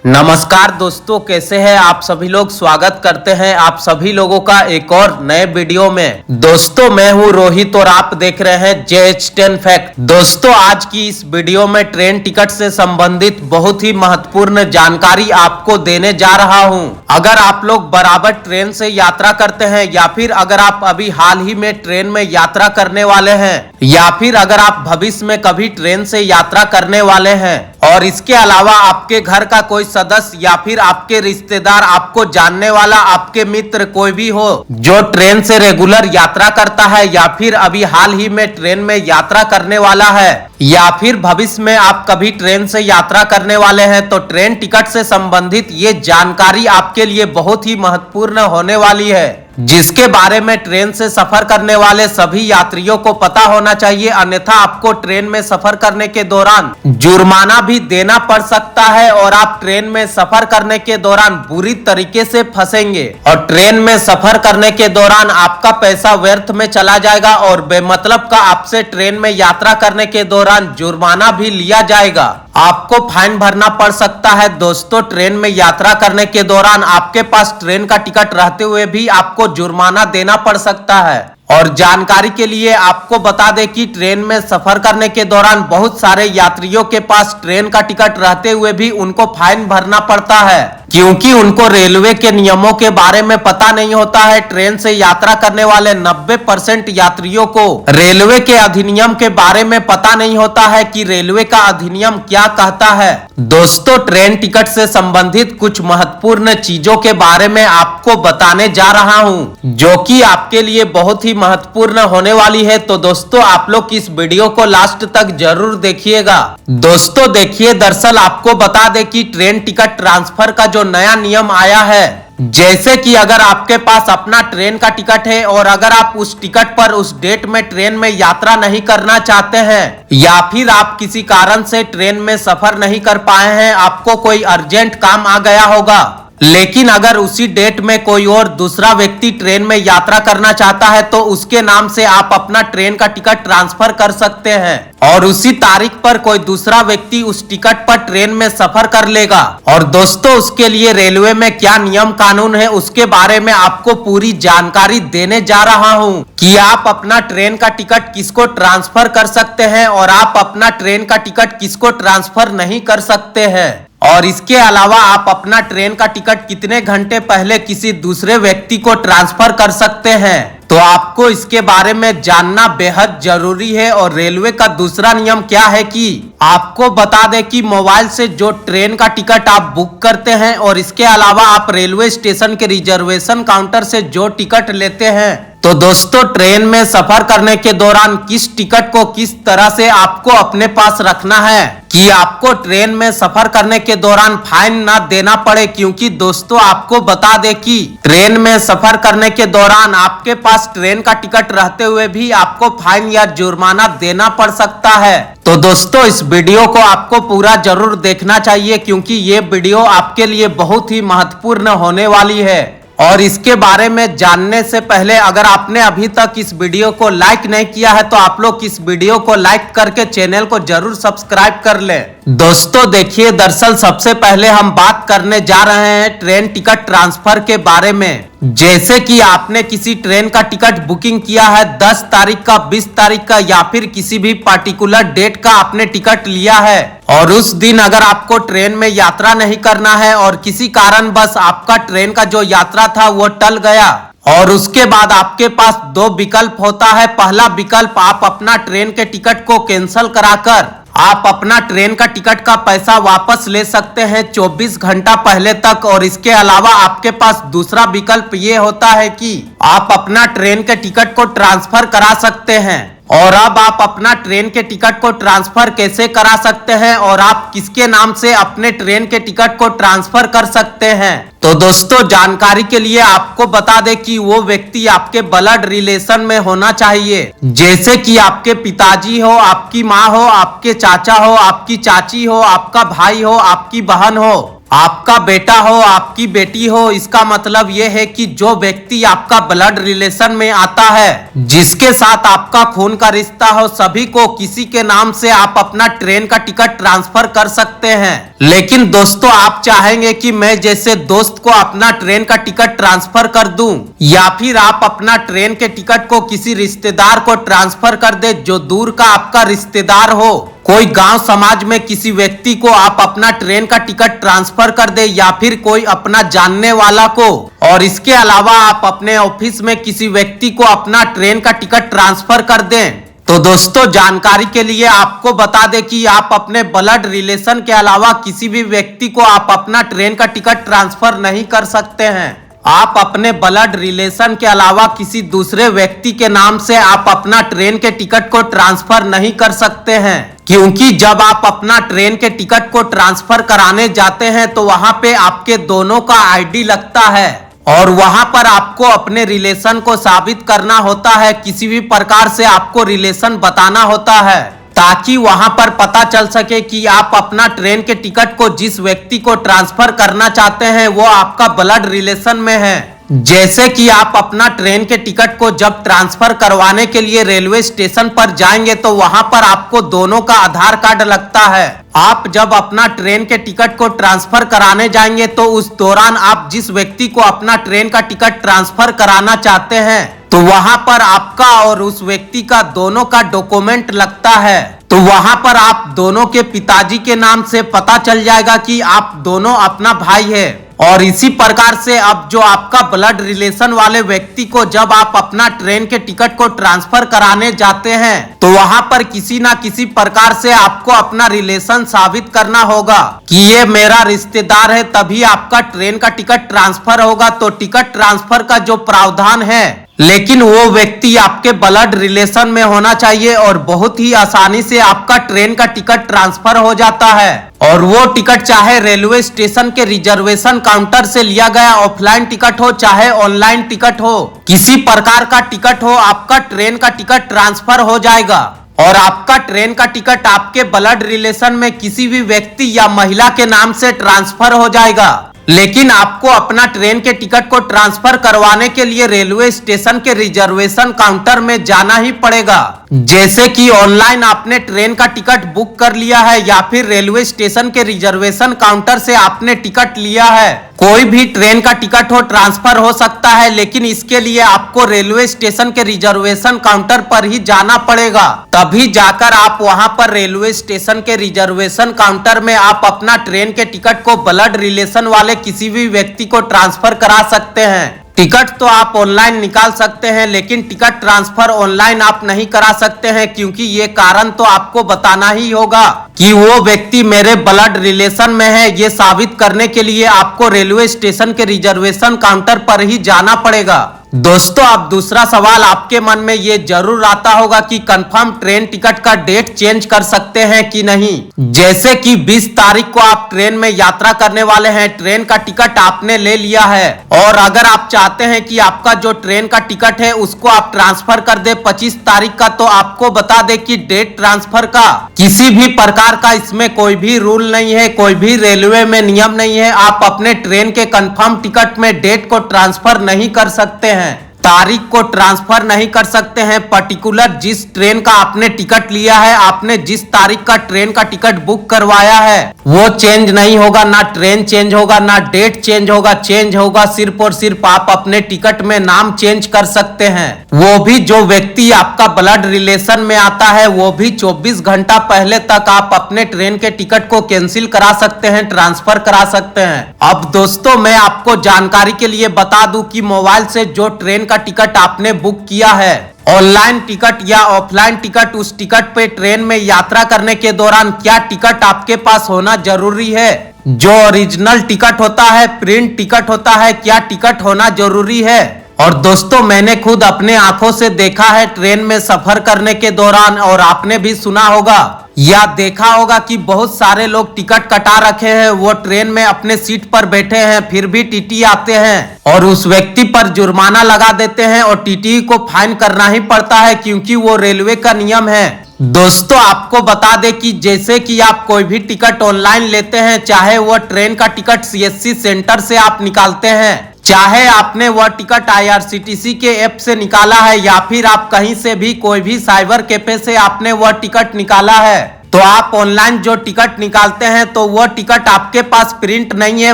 नमस्कार दोस्तों, कैसे हैं आप सभी लोग। स्वागत करते हैं आप सभी लोगों का एक और नए वीडियो में। दोस्तों, मैं हूं रोहित और आप देख रहे हैं JH10 फैक्ट। दोस्तों, आज की इस वीडियो में ट्रेन टिकट से संबंधित बहुत ही महत्वपूर्ण जानकारी आपको देने जा रहा हूं। अगर आप लोग बराबर ट्रेन से यात्रा करते हैं या फिर अगर आप अभी हाल ही में ट्रेन में यात्रा करने वाले हैं या फिर अगर आप भविष्य में कभी ट्रेन से यात्रा करने वाले हैं और इसके अलावा आपके घर का कोई सदस्य या फिर आपके रिश्तेदार, आपको जानने वाला, आपके मित्र कोई भी हो जो ट्रेन से रेगुलर यात्रा करता है या फिर अभी हाल ही में ट्रेन में यात्रा करने वाला है या फिर भविष्य में आप कभी ट्रेन से यात्रा करने वाले हैं, तो ट्रेन टिकट से संबंधित ये जानकारी आपके लिए बहुत ही महत्वपूर्ण होने वाली है, जिसके बारे में ट्रेन से सफर करने वाले सभी यात्रियों को पता होना चाहिए। अन्यथा आपको ट्रेन में सफर करने के दौरान जुर्माना भी देना पड़ सकता है और आप ट्रेन में सफर करने के दौरान बुरी तरीके से फंसेंगे और ट्रेन में सफर करने के दौरान आपका पैसा व्यर्थ में चला जाएगा और बेमतलब का आपसे ट्रेन में यात्रा करने के दौरान जुर्माना भी लिया जाएगा। आपको फाइन भरना पड़ सकता है। दोस्तों, ट्रेन में यात्रा करने के दौरान आपके पास ट्रेन का टिकट रहते हुए भी आपको जुर्माना देना पड़ सकता है। और जानकारी के लिए आपको बता दें कि ट्रेन में सफर करने के दौरान बहुत सारे यात्रियों के पास ट्रेन का टिकट रहते हुए भी उनको फाइन भरना पड़ता है, क्योंकि उनको रेलवे के नियमों के बारे में पता नहीं होता है। ट्रेन से यात्रा करने वाले 90% यात्रियों को रेलवे के अधिनियम के बारे में पता नहीं होता है कि रेलवे का अधिनियम क्या कहता है। दोस्तों, ट्रेन टिकट से संबंधित कुछ महत्वपूर्ण चीजों के बारे में आपको बताने जा रहा हूँ, जो कि आपके लिए बहुत ही महत्वपूर्ण होने वाली है। तो दोस्तों, आप लोग इस वीडियो को लास्ट तक जरूर देखिएगा। दोस्तों देखिए, दरअसल आपको बता दें कि ट्रेन टिकट ट्रांसफर का जो नया नियम आया है, जैसे कि अगर आपके पास अपना ट्रेन का टिकट है और अगर आप उस टिकट पर उस डेट में ट्रेन में यात्रा नहीं करना चाहते हैं या फिर आप किसी कारण से ट्रेन में सफर नहीं कर पाए हैं, आपको कोई अर्जेंट काम आ गया होगा, लेकिन अगर उसी डेट में कोई और दूसरा व्यक्ति ट्रेन में यात्रा करना चाहता है तो उसके नाम से आप अपना ट्रेन का टिकट ट्रांसफर कर सकते हैं और उसी तारीख पर कोई दूसरा व्यक्ति उस टिकट पर ट्रेन में सफर कर लेगा। और दोस्तों, उसके लिए रेलवे में क्या नियम कानून है उसके बारे में आपको पूरी जानकारी देने जा रहा हूं कि आप अपना ट्रेन का टिकट किसको ट्रांसफर कर सकते हैं और आप अपना ट्रेन का टिकट किसको ट्रांसफर नहीं कर सकते हैं। और इसके अलावा आप अपना ट्रेन का टिकट कितने घंटे पहले किसी दूसरे व्यक्ति को ट्रांसफर कर सकते हैं, तो आपको इसके बारे में जानना बेहद जरूरी है। और रेलवे का दूसरा नियम क्या है कि आपको बता दें कि मोबाइल से जो ट्रेन का टिकट आप बुक करते हैं और इसके अलावा आप रेलवे स्टेशन के रिजर्वेशन काउंटर से जो टिकट लेते हैं, तो दोस्तों ट्रेन में सफर करने के दौरान किस टिकट को किस तरह से आपको अपने पास रखना है कि आपको ट्रेन में सफर करने के दौरान फाइन ना देना पड़े। क्योंकि दोस्तों, आपको बता दें कि ट्रेन में सफर करने के दौरान आपके पास ट्रेन का टिकट रहते हुए भी आपको फाइन या जुर्माना देना पड़ सकता है। तो दोस्तों, इस वीडियो को आपको पूरा जरूर देखना चाहिए, क्योंकि ये वीडियो आपके लिए बहुत ही महत्वपूर्ण होने वाली है। और इसके बारे में जानने से पहले अगर आपने अभी तक इस वीडियो को लाइक नहीं किया है तो आप लोग इस वीडियो को लाइक करके चैनल को जरूर सब्सक्राइब कर लें। दोस्तों देखिए, दरअसल सबसे पहले हम बात करने जा रहे हैं ट्रेन टिकट ट्रांसफर के बारे में। जैसे कि आपने किसी ट्रेन का टिकट बुकिंग किया है 10 तारीख का, 20 तारीख का या फिर किसी भी पार्टिकुलर डेट का आपने टिकट लिया है और उस दिन अगर आपको ट्रेन में यात्रा नहीं करना है और किसी कारण बस आपका ट्रेन का जो यात्रा था वो टल गया और उसके बाद आपके पास दो विकल्प होता है। पहला विकल्प, आप अपना ट्रेन के टिकट को कैंसिल कराकर आप अपना ट्रेन का टिकट का पैसा वापस ले सकते हैं 24 घंटा पहले तक। और इसके अलावा आपके पास दूसरा विकल्प ये होता है कि आप अपना ट्रेन के टिकट को ट्रांसफर करा सकते हैं। और अब आप अपना ट्रेन के टिकट को ट्रांसफर कैसे करा सकते हैं और आप किसके नाम से अपने ट्रेन के टिकट को ट्रांसफर कर सकते हैं, तो दोस्तों जानकारी के लिए आपको बता दें कि वो व्यक्ति आपके ब्लड रिलेशन में होना चाहिए। जैसे कि आपके पिताजी हो, आपकी माँ हो, आपके चाचा हो, आपकी चाची हो, आपका भाई हो, आपकी बहन हो, आपका बेटा हो, आपकी बेटी हो, इसका मतलब यह है कि जो व्यक्ति आपका ब्लड रिलेशन में आता है, जिसके साथ आपका खून का रिश्ता हो, सभी को किसी के नाम से आप अपना ट्रेन का टिकट ट्रांसफर कर सकते हैं। लेकिन दोस्तों, आप चाहेंगे कि मैं जैसे दोस्त को अपना ट्रेन का टिकट ट्रांसफर कर दूं, या फिर आप अपना ट्रेन के टिकट को किसी रिश्तेदार को ट्रांसफर कर दे जो दूर का आपका रिश्तेदार हो। कोई गांव समाज में किसी व्यक्ति को आप अपना ट्रेन का टिकट ट्रांसफर कर दे, या फिर कोई अपना जानने वाला को। और इसके अलावा आप अपने ऑफिस में किसी व्यक्ति को अपना ट्रेन का टिकट ट्रांसफर कर दें। तो दोस्तों, जानकारी के लिए आपको बता दें कि आप अपने ब्लड रिलेशन के अलावा किसी भी व्यक्ति को आप अपना ट्रेन का टिकट ट्रांसफर नहीं कर सकते हैं। आप अपने ब्लड रिलेशन के अलावा किसी दूसरे व्यक्ति के नाम से आप अपना ट्रेन के टिकट को ट्रांसफर नहीं कर सकते हैं, क्योंकि जब आप अपना ट्रेन के टिकट को ट्रांसफर कराने जाते हैं तो वहां पे आपके दोनों का आईडी लगता है, और वहां पर आपको अपने रिलेशन को साबित करना होता है। किसी भी प्रकार से आपको रिलेशन बताना होता है, ताकि वहां पर पता चल सके कि आप अपना ट्रेन के टिकट को जिस व्यक्ति को ट्रांसफर करना चाहते हैं वो आपका ब्लड रिलेशन में है। जैसे कि आप अपना ट्रेन के टिकट को जब ट्रांसफर करवाने के लिए रेलवे स्टेशन पर जाएंगे तो वहां पर आपको दोनों का आधार कार्ड लगता है। आप जब अपना ट्रेन के टिकट को ट्रांसफर कराने जाएंगे तो उस दौरान आप जिस व्यक्ति को अपना ट्रेन का टिकट ट्रांसफर कराना चाहते हैं तो वहां पर आपका और उस व्यक्ति का दोनों का डॉक्यूमेंट लगता है। तो वहां पर आप दोनों के पिताजी के नाम से पता चल जाएगा कि आप दोनों अपना भाई है। और इसी प्रकार से अब जो आपका ब्लड रिलेशन वाले व्यक्ति को जब आप अपना ट्रेन के टिकट को ट्रांसफर कराने जाते हैं तो वहां पर किसी ना किसी प्रकार से आपको अपना रिलेशन साबित करना होगा कि ये मेरा रिश्तेदार है, तभी आपका ट्रेन का टिकट ट्रांसफर होगा। तो टिकट ट्रांसफर का जो प्रावधान है, लेकिन वो व्यक्ति आपके ब्लड रिलेशन में होना चाहिए और बहुत ही आसानी से आपका ट्रेन का टिकट ट्रांसफर हो जाता है। और वो टिकट चाहे रेलवे स्टेशन के रिजर्वेशन काउंटर से लिया गया ऑफलाइन टिकट हो, चाहे ऑनलाइन टिकट हो, किसी प्रकार का टिकट हो, आपका ट्रेन का टिकट ट्रांसफर हो जाएगा। और आपका ट्रेन का टिकट आपके ब्लड रिलेशन में किसी भी व्यक्ति या महिला के नाम से ट्रांसफर हो जाएगा। लेकिन आपको अपना ट्रेन के टिकट को ट्रांसफर करवाने के लिए रेलवे स्टेशन के रिजर्वेशन काउंटर में जाना ही पड़ेगा। जैसे कि ऑनलाइन आपने ट्रेन का टिकट बुक कर लिया है या फिर रेलवे स्टेशन के रिजर्वेशन काउंटर से आपने टिकट लिया है, कोई भी ट्रेन का टिकट हो ट्रांसफर हो सकता है। लेकिन इसके लिए आपको रेलवे स्टेशन के रिजर्वेशन काउंटर पर ही जाना पड़ेगा, तभी जाकर आप वहां पर रेलवे स्टेशन के रिजर्वेशन काउंटर में आप अपना ट्रेन के टिकट को ब्लड रिलेशन वाले किसी भी व्यक्ति को ट्रांसफर करा सकते हैं। टिकट तो आप ऑनलाइन निकाल सकते हैं, लेकिन टिकट ट्रांसफर ऑनलाइन आप नहीं करा सकते हैं, क्योंकि ये कारण तो आपको बताना ही होगा कि वो व्यक्ति मेरे ब्लड रिलेशन में है। ये साबित करने के लिए आपको रेलवे स्टेशन के रिजर्वेशन काउंटर पर ही जाना पड़ेगा। दोस्तों, अब दूसरा सवाल आपके मन में ये जरूर आता होगा कि कंफर्म ट्रेन टिकट का डेट चेंज कर सकते हैं कि नहीं। जैसे कि 20 तारीख को आप ट्रेन में यात्रा करने वाले हैं, ट्रेन का टिकट आपने ले लिया है, और अगर आप चाहते हैं कि आपका जो ट्रेन का टिकट है उसको आप ट्रांसफर कर दे 25 तारीख का, तो आपको बता दे कि डेट ट्रांसफर का किसी भी प्रकार का इसमें कोई भी रूल नहीं है, कोई भी रेलवे में नियम नहीं है। आप अपने ट्रेन के कंफर्म टिकट में डेट को ट्रांसफर नहीं कर सकते हैं, तारीख को ट्रांसफर नहीं कर सकते हैं। पर्टिकुलर जिस ट्रेन का आपने टिकट लिया है, आपने जिस तारीख का ट्रेन का टिकट बुक करवाया है वो चेंज नहीं होगा। ना ट्रेन चेंज होगा, ना डेट चेंज होगा। चेंज होगा सिर्फ और सिर्फ आप अपने टिकट में नाम चेंज कर सकते हैं। वो भी जो व्यक्ति आपका ब्लड रिलेशन में आता है, वो भी 24 घंटा पहले तक आप अपने ट्रेन के टिकट को कैंसिल करा सकते हैं, ट्रांसफर करा सकते हैं। अब दोस्तों, मैं आपको जानकारी के लिए बता दूं कि मोबाइल से जो ट्रेन का टिकट आपने बुक किया है, ऑनलाइन टिकट या ऑफलाइन टिकट, उस टिकट पे ट्रेन में यात्रा करने के दौरान क्या टिकट आपके पास होना जरूरी है। जो ओरिजिनल टिकट होता है, प्रिंट टिकट होता है, क्या टिकट होना जरूरी है। और दोस्तों, मैंने खुद अपने आंखों से देखा है ट्रेन में सफर करने के दौरान, और आपने भी सुना होगा या देखा होगा कि बहुत सारे लोग टिकट कटा रखे हैं, वो ट्रेन में अपने सीट पर बैठे हैं, फिर भी टीटी आते हैं और उस व्यक्ति पर जुर्माना लगा देते हैं, और टीटी को फाइन करना ही पड़ता है, क्योंकि वो रेलवे का नियम है। दोस्तों आपको बता दें कि जैसे कि आप कोई भी टिकट ऑनलाइन लेते हैं, चाहे वह ट्रेन का टिकट सीएससी सेंटर से आप निकालते हैं, चाहे आपने वह टिकट आईआरसीटीसी के ऐप से निकाला है, या फिर आप कहीं से भी कोई भी साइबर कैफे से आपने वह टिकट निकाला है, तो आप ऑनलाइन जो टिकट निकालते हैं तो वह टिकट आपके पास प्रिंट नहीं है,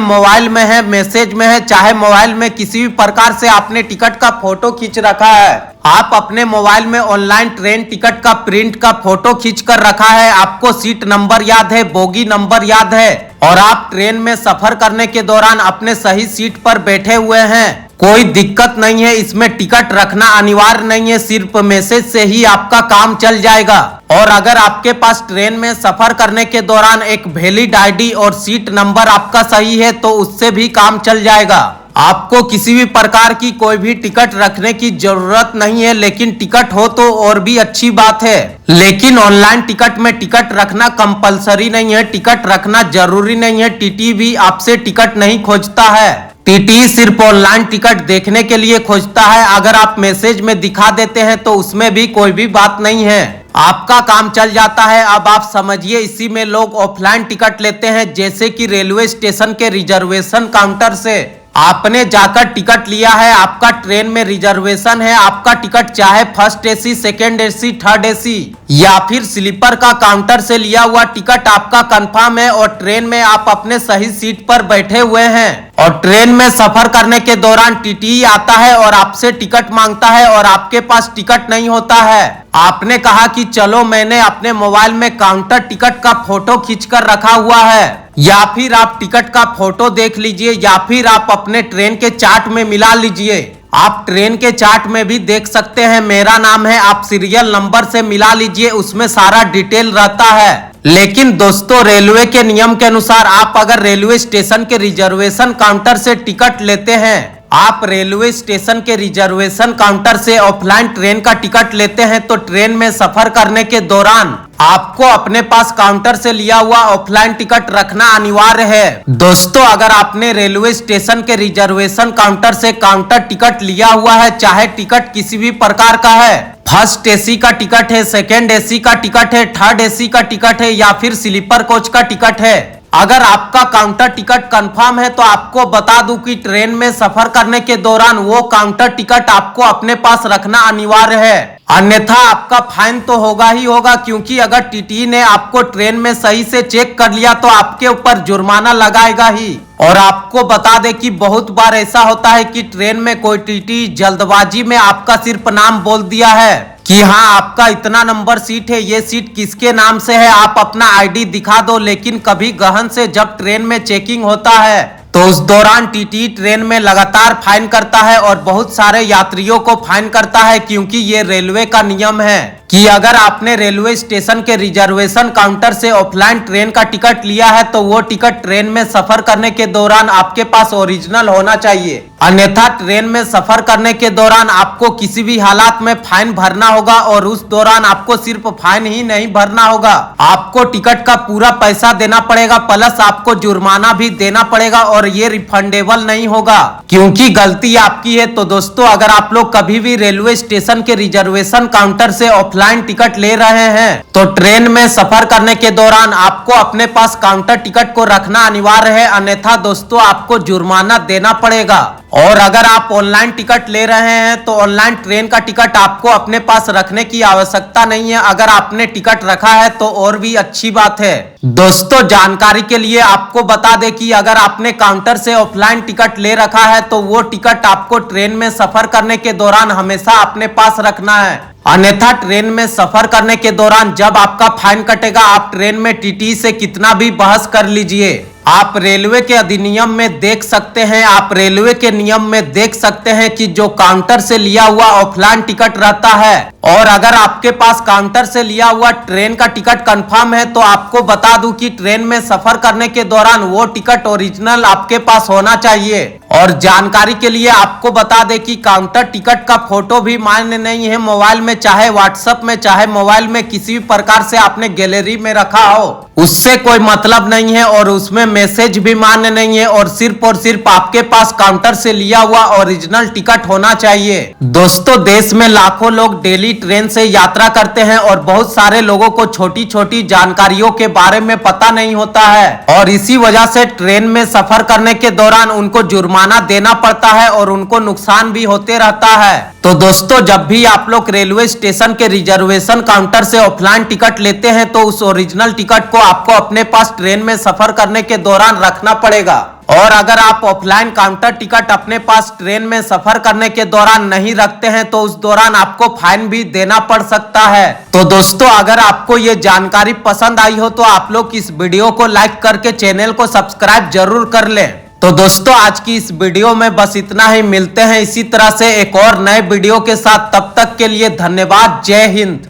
मोबाइल में है, मैसेज में है, चाहे मोबाइल में किसी भी प्रकार से आपने टिकट का फोटो खींच रखा है, आप अपने मोबाइल में ऑनलाइन ट्रेन टिकट का प्रिंट का फोटो खींच कर रखा है, आपको सीट नंबर याद है, बोगी नंबर याद है, और आप ट्रेन में सफर करने के दौरान अपने सही सीट पर बैठे हुए हैं, कोई दिक्कत नहीं है, इसमें टिकट रखना अनिवार्य नहीं है, सिर्फ मैसेज से ही आपका काम चल जाएगा। और अगर आपके पास ट्रेन में सफर करने के दौरान एक वैलिड आईडी और सीट नंबर आपका सही है तो उससे भी काम चल जाएगा। आपको किसी भी प्रकार की कोई भी टिकट रखने की जरूरत नहीं है, लेकिन टिकट हो तो और भी अच्छी बात है। लेकिन ऑनलाइन टिकट में टिकट रखना कंपलसरी नहीं है, टिकट रखना जरूरी नहीं है। टीटी भी आपसे टिकट नहीं खोजता है, टीटी सिर्फ ऑनलाइन टिकट देखने के लिए खोजता है। अगर आप मैसेज में दिखा देते हैं तो उसमें भी कोई भी बात नहीं है, आपका काम चल जाता है। अब आप समझिए, इसी में लोग ऑफलाइन टिकट लेते हैं, जैसे कि रेलवे स्टेशन के रिजर्वेशन काउंटर से आपने जाकर टिकट लिया है, आपका ट्रेन में रिजर्वेशन है, आपका टिकट चाहे first AC, second AC, third AC या फिर स्लीपर का काउंटर से लिया हुआ टिकट आपका कंफर्म है और ट्रेन में आप अपने सही सीट पर बैठे हुए हैं, और ट्रेन में सफर करने के दौरान टीटी आता है और आपसे टिकट मांगता है और आपके पास टिकट नहीं होता है। आपने कहा कि चलो मैंने अपने मोबाइल में काउंटर टिकट का फोटो खींचकर रखा हुआ है, या फिर आप टिकट का फोटो देख लीजिए, या फिर आप अपने ट्रेन के चार्ट में मिला लीजिए। आप ट्रेन के चार्ट में भी देख सकते हैं, मेरा नाम है, आप सीरियल नंबर से मिला लीजिए, उसमें सारा डिटेल रहता है। लेकिन दोस्तों, रेलवे के नियम के अनुसार आप अगर रेलवे स्टेशन के रिजर्वेशन काउंटर से टिकट लेते हैं, आप रेलवे स्टेशन के रिजर्वेशन काउंटर से ऑफलाइन ट्रेन का टिकट लेते हैं, तो ट्रेन में सफर करने के दौरान आपको अपने पास काउंटर से लिया हुआ ऑफलाइन टिकट रखना अनिवार्य है। दोस्तों, अगर आपने रेलवे स्टेशन के रिजर्वेशन काउंटर से काउंटर टिकट लिया हुआ है, चाहे टिकट किसी भी प्रकार का है, फर्स्ट एसी का टिकट है, सेकेंड एसी का टिकट है, थर्ड एसी का टिकट है, या फिर स्लीपर कोच का टिकट है, अगर आपका काउंटर टिकट कंफर्म है तो आपको बता दूं कि ट्रेन में सफर करने के दौरान वो काउंटर टिकट आपको अपने पास रखना अनिवार्य है, अन्यथा आपका फाइन तो होगा ही होगा। क्योंकि अगर टीटी ने आपको ट्रेन में सही से चेक कर लिया तो आपके ऊपर जुर्माना लगाएगा ही। और आपको बता दें कि बहुत बार ऐसा होता है कि ट्रेन में कोई टीटी जल्दबाजी में आपका सिर्फ नाम बोल दिया है कि हाँ आपका इतना नंबर सीट है, ये सीट किसके नाम से है, आप अपना आईडी दिखा दो। लेकिन कभी गहन से जब ट्रेन में चेकिंग होता है तो उस दौरान टीटी ट्रेन में लगातार फाइन करता है और बहुत सारे यात्रियों को फाइन करता है, क्योंकि ये रेलवे का नियम है कि अगर आपने रेलवे स्टेशन के रिजर्वेशन काउंटर से ऑफलाइन ट्रेन का टिकट लिया है तो वो टिकट ट्रेन में सफर करने के दौरान आपके पास ओरिजिनल होना चाहिए, अन्यथा ट्रेन में सफर करने के दौरान आपको किसी भी हालात में फाइन भरना होगा। और उस दौरान आपको सिर्फ फाइन ही नहीं भरना होगा, आपको टिकट का पूरा पैसा देना पड़ेगा, प्लस आपको जुर्माना भी देना पड़ेगा, और ये रिफंडेबल नहीं होगा क्योंकि गलती आपकी है। तो दोस्तों, अगर आप लोग कभी भी रेलवे स्टेशन के रिजर्वेशन काउंटर से ऑफलाइन टिकट ले रहे हैं तो ट्रेन में सफर करने के दौरान आपको अपने पास काउंटर टिकट को रखना अनिवार्य है, अन्यथा दोस्तों आपको जुर्माना देना पड़ेगा। और अगर आप ऑनलाइन टिकट ले रहे हैं तो ऑनलाइन ट्रेन का टिकट आपको अपने पास रखने की आवश्यकता नहीं है, अगर आपने टिकट रखा है तो और भी अच्छी बात है। दोस्तों, जानकारी के लिए आपको बता दें कि अगर आपने काउंटर से ऑफलाइन टिकट ले रखा है तो वो टिकट आपको ट्रेन में सफर करने के दौरान हमेशा अपने पास रखना है, अन्यथा ट्रेन में सफर करने के दौरान जब आपका फाइन कटेगा, आप ट्रेन में टीटी से कितना भी बहस कर लीजिए, आप रेलवे के अधिनियम में देख सकते हैं, आप रेलवे के नियम में देख सकते हैं कि जो काउंटर से लिया हुआ ऑफलाइन टिकट रहता है, और अगर आपके पास काउंटर से लिया हुआ ट्रेन का टिकट कंफर्म है तो आपको बता दूं कि ट्रेन में सफर करने के दौरान वो टिकट ओरिजिनल आपके पास होना चाहिए। और जानकारी के लिए आपको बता दें कि काउंटर टिकट का फोटो भी मान्य नहीं है मोबाइल में, चाहे व्हाट्सएप में चाहे मोबाइल में किसी भी प्रकार से आपने गैलरी में रखा हो उससे कोई मतलब नहीं है और उसमें मैसेज भी मान्य नहीं है और सिर्फ आपके पास काउंटर से लिया हुआ ओरिजिनल टिकट होना चाहिए। दोस्तों देश में लाखों लोग डेली ट्रेन से यात्रा करते हैं और बहुत सारे लोगों को छोटी छोटी जानकारियों के बारे में पता नहीं होता है और इसी वजह से ट्रेन में सफर करने के दौरान उनको जुर्माना देना पड़ता है और उनको नुकसान भी होते रहता है। तो दोस्तों जब भी आप लोग रेलवे स्टेशन के रिजर्वेशन काउंटर से ऑफलाइन टिकट लेते हैं तो उस ओरिजिनल टिकट को आपको अपने पास ट्रेन में सफर करने के दौरान रखना पड़ेगा। और अगर आप ऑफलाइन काउंटर टिकट अपने पास ट्रेन में सफर करने के दौरान नहीं रखते हैं तो उस दौरान आपको फाइन भी देना पड़ सकता है। तो दोस्तों अगर आपको ये जानकारी पसंद आई हो तो आप लोग इस वीडियो को लाइक करके चैनल को सब्सक्राइब जरूर कर लें। तो दोस्तों आज की इस वीडियो में बस इतना ही, मिलते हैं इसी तरह से एक और नए वीडियो के साथ, तब तक के लिए धन्यवाद, जय हिंद।